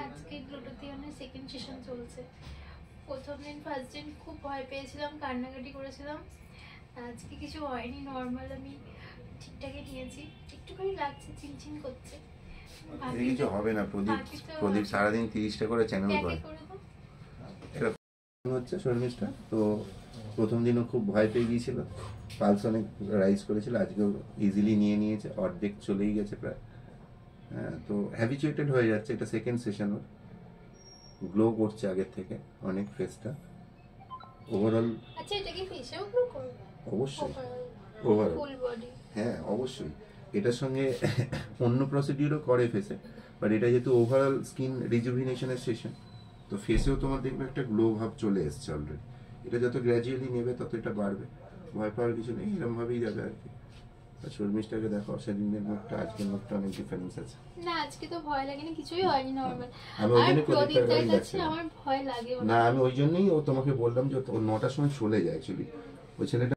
আজকে গ্লুটাথিয়নের second session চলছে। প্রথম দিন ফার্স্ট দিন খুব ভয় পেয়েছিলাম, কান্নাকাটি করেছিলাম। আজকে কিছু হয়নি, নর্মাল আমি ঠিকঠাকই নিয়েছি। একটুখানি লাগছে, চিনচিন করছে। কিছু হবে না। প্রদীপ সারাদিন 30টা করে চ্যানেল করে। এটা হচ্ছে শর্মিষ্ঠা। তো প্রথম দিনও খুব ভয় পেয়ে গিয়েছিল, পালস অনেক রাইজ করেছিল। আজকেও ইজিলি নিয়ে নিয়েছে, অর্ধেক চলেই গেছে প্রায়। হ্যাঁ, তো হ্যাবিচুয়েটেড হয়ে যাচ্ছে। এটা সেকেন্ড সেশন, ওর গ্লো করছে আগের থেকে অনেক ফেসটা। ওভারঅল আচ্ছা, এটা কি ফেসেও গ্লো করবে? অবশ্যই ওভারঅল ফুল বডি। হ্যাঁ অবশ্যই। এটার সঙ্গে অন্য প্রসিডিউরও করে ফেসে, বাট এটা যেহেতু ওভারঅল স্কিন রিজুভিনেশনের সেশন, তো ফেসেও তোমার দেখবে একটা গ্লো ভাব চলে এসছে অলরেডি। এটা যত গ্র্যাজুয়ালি নেবে তত এটা বাড়বে, ভয় পাওয়ার কিছু নেই, এরকমভাবেই যাবে আর কি। আর শর্মিষ্ঠাকে দেখো, সেদিনের মুখটা আজকের মুখটা অনেক ডিফারেন্স আছে। না, আজকে তো ভয় লাগেনি, কিছুই হয়নি, নরমাল। আমি ওই জন্য প্রদীপটার কাছে আমার ভয় লাগে না, আমি ওই জন্যই ও তোমাকে বললাম যে ও 9টার সময় চলে যায় অ্যাকচুয়ালি। ওই ছেলেটা